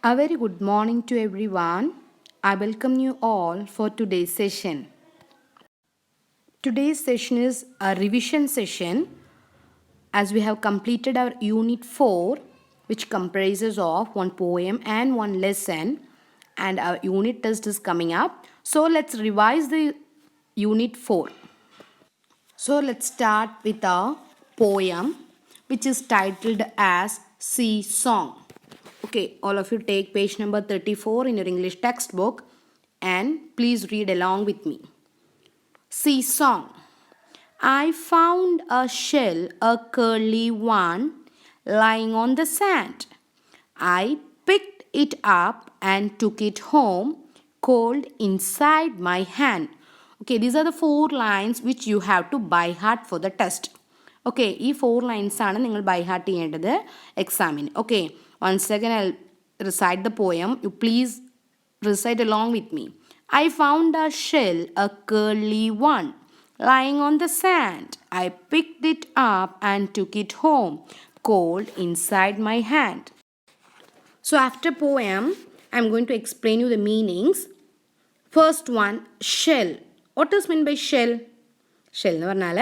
A very good morning to everyone. I welcome you all for today's session. Today's session is a revision session as we have completed our unit 4, which comprises of one poem and one lesson, and our unit test is coming up. So let's revise the unit 4. So let's start with a poem which is titled as Sea Song. Okay, all of you take page number 34 in your English textbook and please read along with me. Sea Song. I found a shell, a curly one, lying on the sand. I picked it up and took it home, cold inside my hand. Okay, these are the 4 lines which you have to by heart for the test. Okay, ഈ 4 lines ആണ് നിങ്ങൾ by heart ചെയ്യേണ്ടത് എക്സാമിന്. Okay, once again I'll recite the poem. You please recite along with me. I found a shell, a curly one, lying on the sand. I picked it up and took it home, cold inside my hand. So after poem, I'm going to explain you the meanings. First one, shell. What is meant by shell? Shell എന്ന് പറഞ്ഞാൽ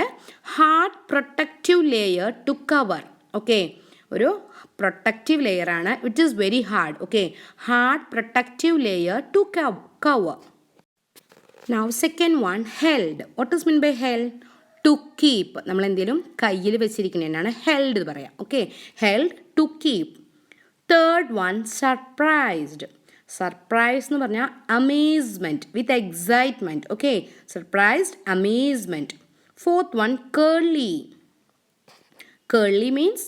hard protective layer to cover. Okay, ഒരു protective layer ആണ്. It is very hard. Okay, hard protective layer to cover. Now second one, held. What is meant by held? To keep. നമ്മൾ എന്തെങ്കിലും കയ്യിൽ വെച്ചിരിക്കുന്നതിനാണ് held എന്ന് പറയാം. Okay, held to keep. Third one, surprised. Surprise എന്ന് പറഞ്ഞാൽ amazement with excitement. Okay, surprised, amazement. Fourth one, curly. Curly means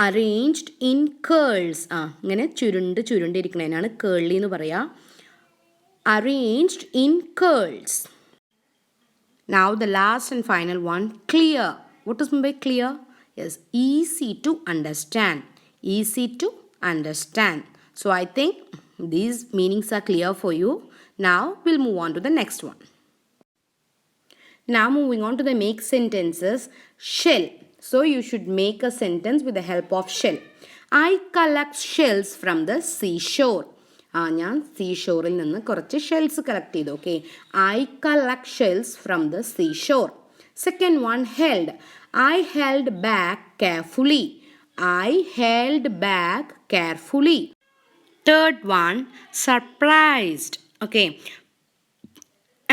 arranged in curls. ഇങ്ങനെ ചുരുണ്ടിരിക്കുന്നതിനാണ് curly എന്ന് പറയുക. Arranged in curls. Now the last and final one, clear. What is meant by clear? Yes, easy to understand. Easy to understand. So I think these meanings are clear for you. Now we'll move on to the next one. Now moving on to the make sentences. Shell. So you should make a sentence with the help of shell. I collect shells from the seashore. ഞാൻ സീഷോറിൽ നിന്ന് കുറച്ച് shells collect ചെയ്തു. Okay, I collect shells from the seashore. Second one, held. I held back carefully. I held back carefully. Third one, surprised. Okay.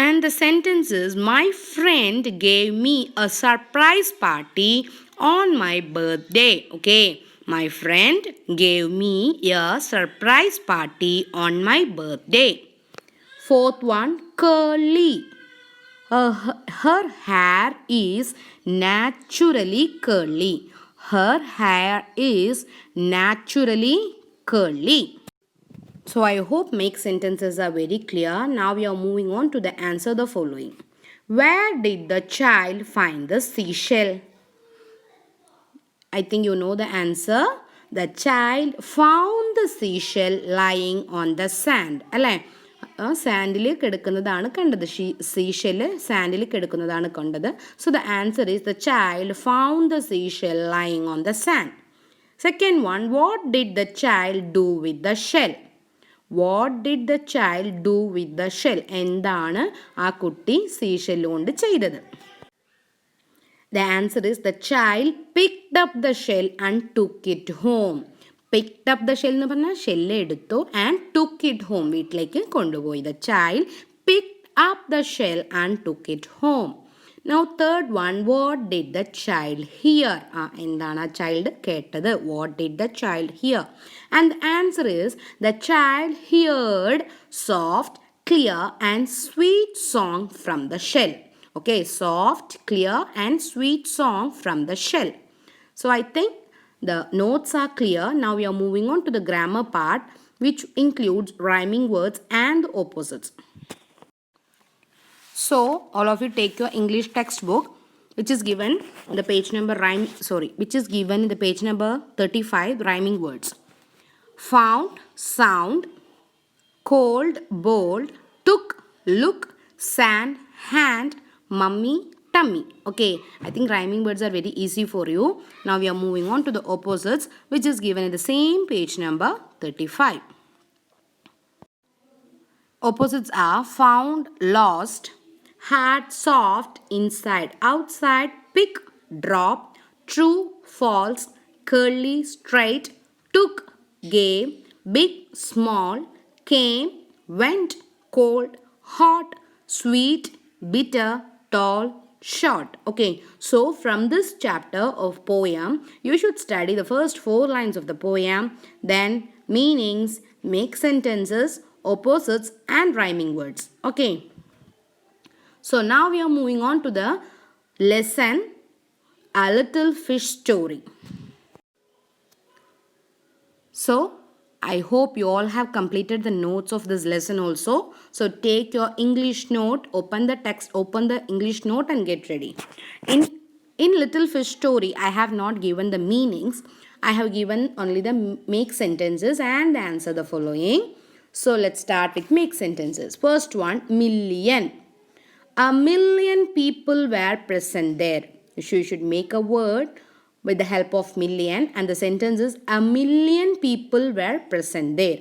And the sentence is, my friend gave me a surprise party on my birthday. Okay. My friend gave me a surprise party on my birthday. Fourth one, curly. Her hair is naturally curly. Her hair is naturally curly. So I hope make sentences are very clear. Now we are moving on to the answer the following. Where did the child find the seashell? I think you know the answer. The child found the seashell lying on the sand. അല്ലേ, sandal കിടക്കുന്നതാണ് കണ്ടത്. Seashell sandal കിടക്കുന്നതാണ് കണ്ടത്. So the answer is the child found the seashell lying on the sand. Second one, what did the child do with the shell? What did the child do with the shell? എന്താണ് ആ കുട്ടി seashell കൊണ്ട് ചെയ്തത്? The answer is the child picked up the shell and took it home. Picked up the shell എന്ന് പറഞ്ഞാൽ shell എടുത്തു and took it home. വീട്ടിലേക്ക് കൊണ്ടുപോയി. The child picked up the shell and took it home. Now third one, what did the child hear? എന്താണ് ആ child കേട്ടത്? What did the child hear? And the answer is the child heard soft, clear and sweet song from the shell. Okay, soft, clear and sweet song from the shell. So I think the notes are clear. Now we are moving on to the grammar part, which includes rhyming words and the opposites. So all of you take your English textbook, which is given in the page number which is given in the page number 35, rhyming words. Found, sound, cold, bold, took, look, sand, hand, mummy, tummy. Okay, I think rhyming words are very easy for you. Now we are moving on to the opposites, which is given in the same page number 35. Opposites are found, lost, hard, soft, inside, outside, pick, drop, true, false, curly, straight, took, gave, big, small, came, went, cold, hot, sweet, bitter, tall, short. Okay, so from this chapter of poem, you should study the first 4 lines of the poem, then meanings, make sentences, opposites and rhyming words. Okay, so now we are moving on to the lesson, A Little Fish Story. So I hope you all have completed the notes of this lesson also. So take your English note, open the text, open the English note and get ready. In Little Fish Story, I have not given the meanings. I have given only the make sentences and answer the following. So let's start with make sentences. First one, million. A million people were present there. You should make a word with the help of million, and the sentence is a million people were present there.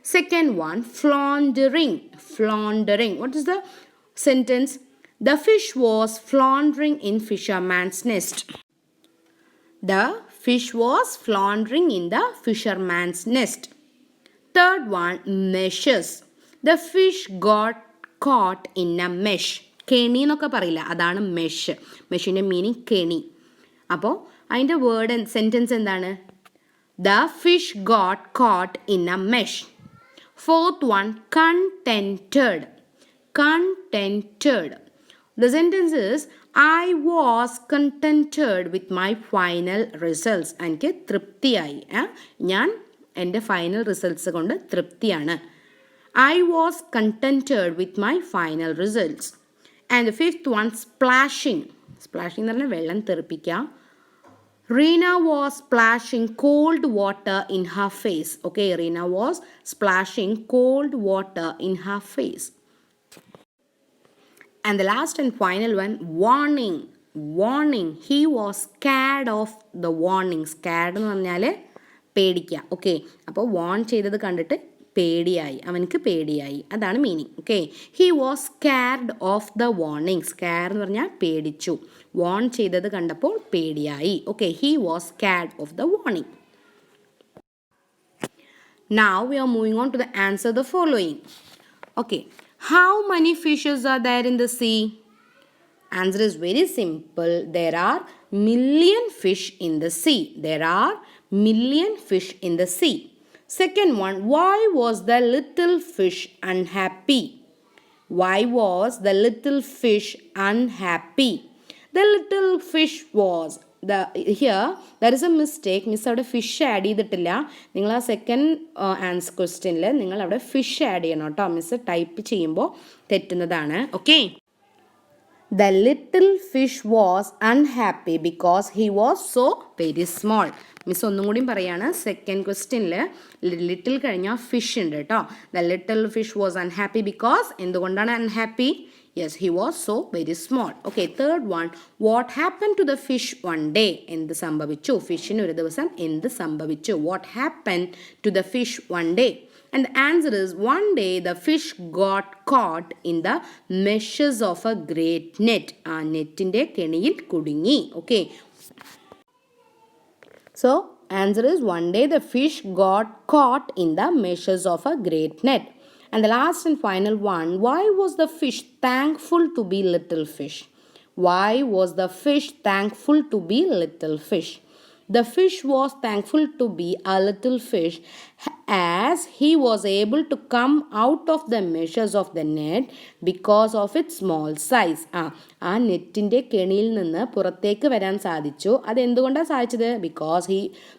Second one, floundering. Floundering. What is the sentence? The fish was floundering in fisherman's nest. The fish was floundering in the fisherman's nest. Third one, meshes. The fish got caught in a mesh. കെണി എന്നൊക്കെ പറയില്ല, അതാണ് mesh. മെഷിൻ്റെ meaning കെണി. അപ്പോൾ അതിൻ്റെ word sentence എന്താണ്? The fish got caught in a mesh. Fourth one, contented. Contented. The sentence is, I was contented with my final results. എനിക്ക് തൃപ്തിയായി. ഞാൻ എൻ്റെ ഫൈനൽ റിസൾട്ട്സ് കൊണ്ട് തൃപ്തിയാണ്. I was contented with my final results. And the fifth one, splashing. Splashing എന്ന് പറഞ്ഞാൽ വെള്ളം തെറിപ്പിക്കുക. Rina was splashing cold water in her face. Okay, Rina was splashing cold water in her face. And the last and final one, warning. Warning. He was scared of the warning. Scared എന്ന് പറഞ്ഞാൽ പേടിക്കുക. Okay, അപ്പോൾ warn ചെയ്തത് കണ്ടിട്ട് പേടിയായി, അവനക്ക് പേടിയായി, അതാണ് meaning. Okay, he was squad of the warning. Scar എന്ന് പറഞ്ഞാൽ പേടിച്ചു, വാൺ ചെയ്തത് കണ്ടപ്പോൾ പേടിയായി. Okay, he was squad of the warning. Now we are moving on to the answer the following. Okay, how many fishes are there in the sea? Answer is very simple. There are million fish in the sea. There are million fish in the sea. Second one, why was the little fish unhappy? Why was the little fish unhappy? The little fish was, here there is a mistake. Miss അവിടെ fish add ചെയ്തിട്ടില്ല. നിങ്ങൾ ആ second answer ക്വസ്റ്റ്യനിൽ നിങ്ങൾ അവിടെ fish add ചെയ്യണം കേട്ടോ. Miss type ചെയ്യുമ്പോൾ തെറ്റുന്നതാണ്. Okay, the little fish was unhappy because he was so very small. Miss ഒന്നും കൂടി പറയാണ്, സെക്കൻഡ് ക്വസ്റ്റ്യനിൽ ലിറ്റിൽ കഴിഞ്ഞാൽ ഫിഷ് ഉണ്ട് കേട്ടോ. The little fish was unhappy because, എന്തുകൊണ്ടാണ് unhappy? Yes, he was so very small. Okay, third one, what happen to the fish one day? എന്ത് സംഭവിച്ചു? ഫിഷിന് ഒരു ദിവസം എന്ത് സംഭവിച്ചു? What happen to the fish one day? And the answer is, one day the fish got caught in the meshes of a great net. ആ നെറ്റിൻ്റെ കെണിയിൽ കുടുങ്ങി. Okay, so answer is, one day the fish got caught in the meshes of a great net. And the last and final one, why was the fish thankful to be little fish? Why was the fish thankful to be little fish? The fish was thankful to be a little fish as he was able to come out of the meshes of the net because of its small size. ആ നെറ്റിൻ്റെ കെണിയിൽ നിന്ന് പുറത്തേക്ക് വരാൻ സാധിച്ചു. അതെന്തുകൊണ്ടാണ് സാധിച്ചത്?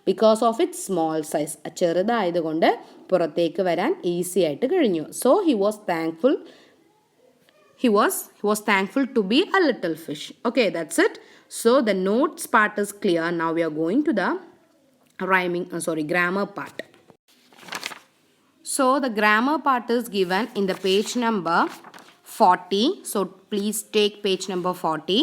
Because of its small size. ചെറുതായതുകൊണ്ട് പുറത്തേക്ക് വരാൻ ഈസി ആയിട്ട് കഴിഞ്ഞു. So he was thankful to be a little fish. Okay, that's it. So the notes part is clear. Now we are going to the grammar part. So the grammar part is given in the page number 40. So please take page number 40.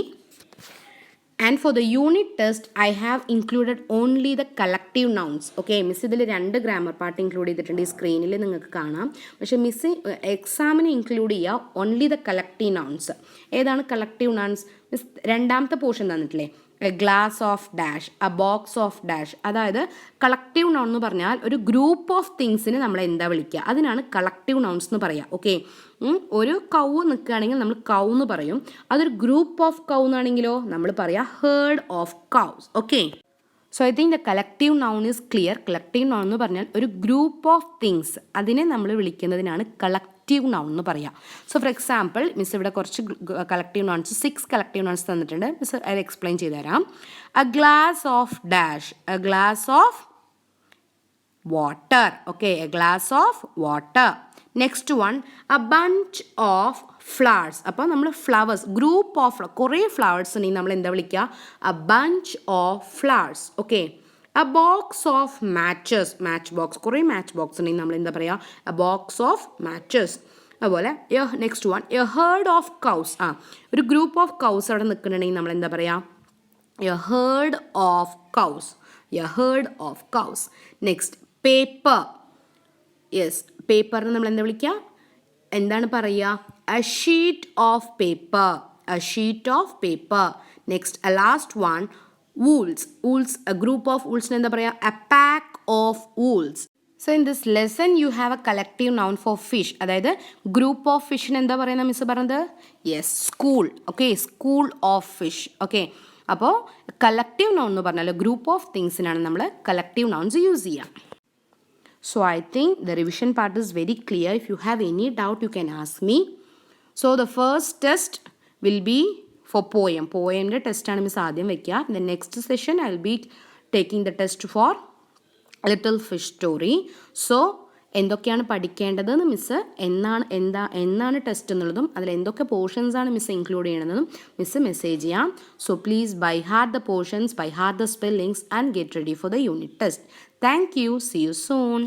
And for the unit test, I have included only the collective nouns. Okay, miss ഇതിൽ 2 grammar part include ചെയ്തിട്ടുണ്ട്. ഈ സ്ക്രീനിൽ നിങ്ങൾക്ക് കാണാം. പക്ഷേ miss എക്സാമിന് include ചെയ്യുക only the collective nouns. ഏതാണ് കളക്റ്റീവ് നൗൺസ്? മിസ് രണ്ടാമത്തെ പോർഷൻ തന്നിട്ടില്ലേ, a glass of dash, a box of dash. അതായത് കളക്റ്റീവ് നൗൺ എന്ന് പറഞ്ഞാൽ ഒരു ഗ്രൂപ്പ് ഓഫ് തിങ്സിന് നമ്മൾ എന്താ വിളിക്കുക, അതിനാണ് കളക്റ്റീവ് നൗൺസ് എന്ന് പറയുക. ഓക്കെ, ഒരു കൗ നിൽക്കുകയാണെങ്കിൽ നമ്മൾ കൗ എന്ന് പറയും. അതൊരു ഗ്രൂപ്പ് ഓഫ് കൗ എന്നാണെങ്കിലോ നമ്മൾ പറയുക heard of cows. Okay, so I think the collective noun is clear. Collective noun എന്ന് പറഞ്ഞാൽ ഒരു ഗ്രൂപ്പ് ഓഫ് തിങ്സ്, അതിനെ നമ്മൾ വിളിക്കുന്നതിനാണ് കളക്റ്റീവ് നൗൺ എന്ന് പറയുക. സോ ഫോർ എക്സാമ്പിൾ മിസ് ഇവിടെ കുറച്ച് കളക്റ്റീവ് നൗൺസ് 6 കളക്റ്റീവ് നൗൺസ് തന്നിട്ടുണ്ട്. മിസ് അത് എക്സ്പ്ലെയിൻ ചെയ്ത് തരാം. A glass of dash, A glass of water. Okay, A glass of water. Next one, a bunch of flowers. അപ്പോൾ നമ്മൾ ഫ്ലവേഴ്സ്, ഗ്രൂപ്പ് ഓഫ് കുറേ flowers ഉണ്ടെങ്കിൽ നമ്മൾ എന്താ വിളിക്കുക, a bunch of flowers. Okay, A box of matches, match box, കുറേ match box ഉണ്ടെങ്കിൽ നമ്മൾ എന്താ പറയുക, എ ബോക്സ് ഓഫ് മാച്ചസ്. അതുപോലെ next one, A herd of cows. ഒരു ഗ്രൂപ്പ് ഓഫ് കൗസ് അവിടെ നിൽക്കുന്നുണ്ടെങ്കിൽ നമ്മൾ എന്താ പറയുക, a herd of cows, a herd of cows. Next, paper. Yes, പേപ്പറിന് നമ്മൾ എന്താ വിളിക്കുക, എന്താണ് പറയുക, a sheet of paper, a sheet of paper. Next, a last one, wolves. Wolves, a group of വൂൾസിന് എന്താ പറയുക, a pack of wolves. So in this lesson you have a collective noun for fish. അതായത് group of ഫിഷിന് എന്താ പറയുന്നത് miss പറഞ്ഞത്, yes, school. Okay, school of fish. Okay, അപ്പോൾ collective noun എന്ന് പറഞ്ഞാൽ ഗ്രൂപ്പ് ഓഫ് തിങ്സിനാണ് നമ്മൾ കളക്റ്റീവ് നൗൺസ് യൂസ് ചെയ്യുക. So I think the revision part is very clear. If you have any doubt, you can ask me. So the first test will be for poem. Poem's test ആണ് miss ആദ്യം വെക്കുക. The next session I will be taking the test for Little Fish Story. So എന്തൊക്കെയാണ് പഠിക്കേണ്ടതെന്ന് miss എന്നാണ് test എന്നുള്ളതും അതിൽ എന്തൊക്കെ portions ആണ് miss include ചെയ്യണമെന്നും മിസ് മെസ്സേജ് ചെയ്യാം. So please by heart the portions, by heart the spellings and get ready for the unit test. Thank you. See you soon.